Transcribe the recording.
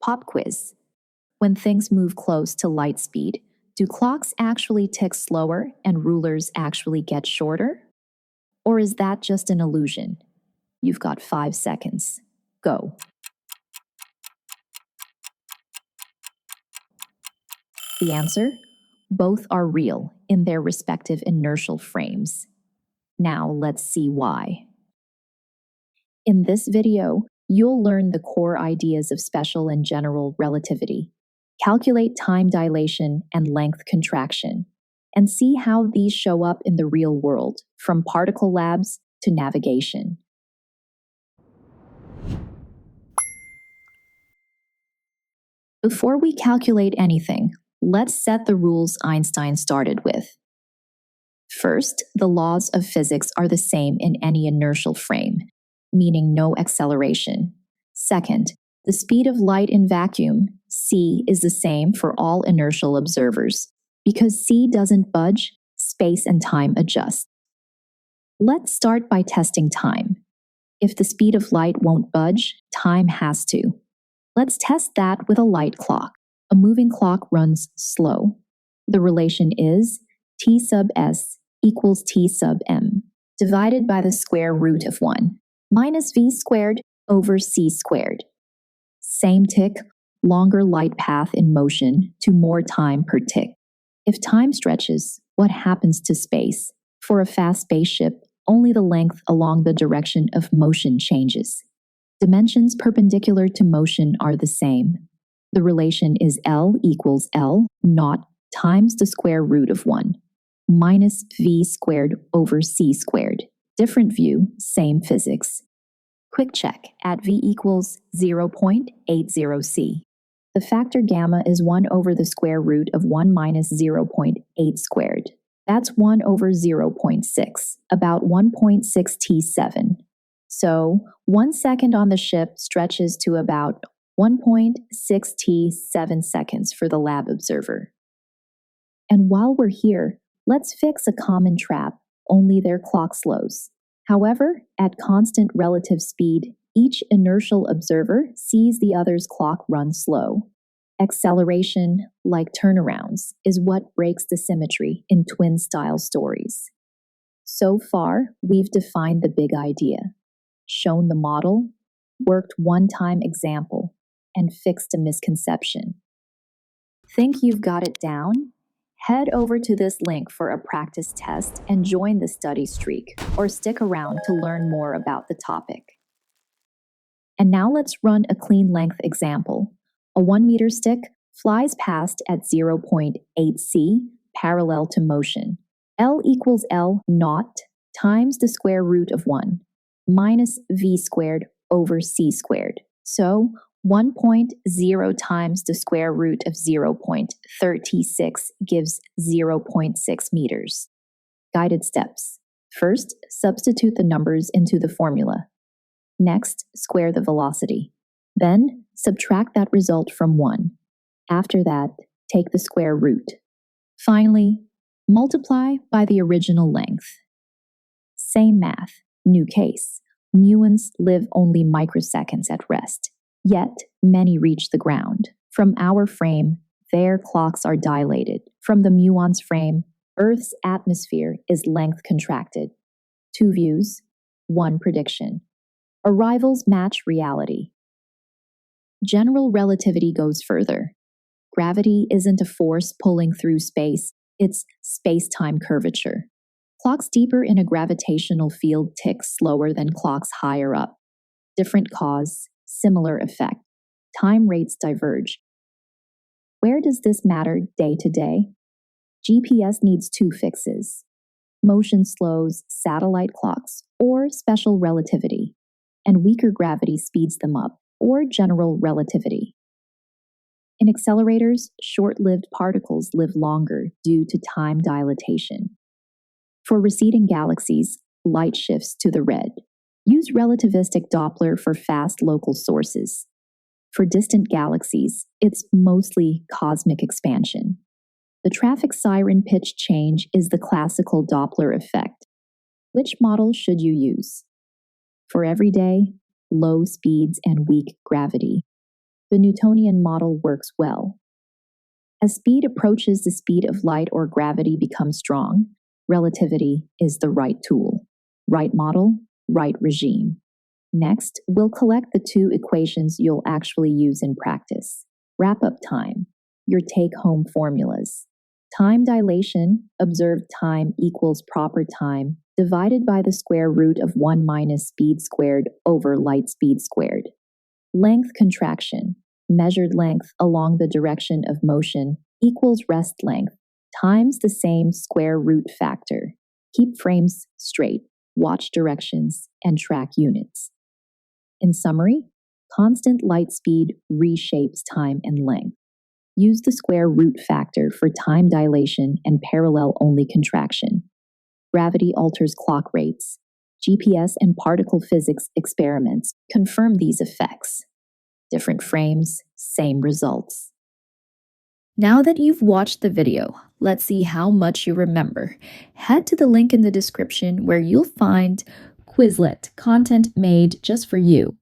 Pop quiz. When things move close to light speed, do clocks actually tick slower and rulers actually get shorter? Or is that just an illusion? You've got 5 seconds. Go. The answer? Both are real in their respective inertial frames. Now let's see why. In this video, you'll learn the core ideas of special and general relativity, calculate time dilation and length contraction, and see how these show up in the real world, from particle labs to navigation. Before we calculate anything, let's set the rules Einstein started with. First, the laws of physics are the same in any inertial frame, meaning no acceleration. Second, the speed of light in vacuum, c, is the same for all inertial observers. Because c doesn't budge, space and time adjust. Let's start by testing time. If the speed of light won't budge, time has to. Let's test that with a light clock. A moving clock runs slow. The relation is t sub s equals t sub m, divided by the square root of 1, minus v squared over c squared. Same tick, longer light path in motion to more time per tick. If time stretches, what happens to space? For a fast spaceship, only the length along the direction of motion changes. Dimensions perpendicular to motion are the same. The relation is L equals L naught times the square root of 1, minus v squared over c squared. Different view, same physics. Quick check at v equals 0.80c. The factor gamma is 1 over the square root of 1 minus 0.8 squared. That's 1 over 0.6, about 1.6t7. So 1 second on the ship stretches to about 1.6t7 seconds for the lab observer. And while we're here, let's fix a common trap, only their clock slows. However, at constant relative speed, each inertial observer sees the other's clock run slow. Acceleration, like turnarounds, is what breaks the symmetry in twin-style stories. So far, we've defined the big idea, shown the model, worked one-time example, and fixed a misconception. Think you've got it down? Head over to this link for a practice test and join the study streak, or stick around to learn more about the topic. And now let's run a clean length example. A 1 meter stick flies past at 0.8c, parallel to motion. L equals L naught times the square root of 1, minus v squared over c squared. So 1.0 times the square root of 0.36 gives 0.6 meters. Guided steps. First, substitute the numbers into the formula. Next, square the velocity. Then, subtract that result from 1. After that, take the square root. Finally, multiply by the original length. Same math, new case. Muons live only microseconds at rest. Yet, many reach the ground. From our frame, their clocks are dilated. From the muon's frame, Earth's atmosphere is length contracted. 2 views, 1 prediction. Arrivals match reality. General relativity goes further. Gravity isn't a force pulling through space, it's spacetime curvature. Clocks deeper in a gravitational field tick slower than clocks higher up. Different cause, similar effect. Time rates diverge. Where does this matter day to day? GPS needs 2 fixes: motion slows satellite clocks, or special relativity, and weaker gravity speeds them up, or general relativity. In accelerators, short-lived particles live longer due to time dilatation. For receding galaxies, light shifts to the red. Use relativistic Doppler for fast local sources. For distant galaxies, it's mostly cosmic expansion. The traffic siren pitch change is the classical Doppler effect. Which model should you use? For everyday, low speeds and weak gravity. the Newtonian model works well. As speed approaches the speed of light or gravity becomes strong, relativity is the right tool. Right model, right regime. Next, we'll collect the two equations you'll actually use in practice. Wrap-up time, your take-home formulas. Time dilation, observed time equals proper time, divided by the square root of 1 minus speed squared over light speed squared. Length contraction, measured length along the direction of motion, equals rest length, times the same square root factor. Keep frames straight, watch directions, and track units. In summary, constant light speed reshapes time and length. Use the square root factor for time dilation and parallel-only contraction. Gravity alters clock rates. GPS and particle physics experiments confirm these effects. Different frames, same results. Now that you've watched the video, let's see how much you remember. Head to the link in the description where you'll find Quizlet, content made just for you.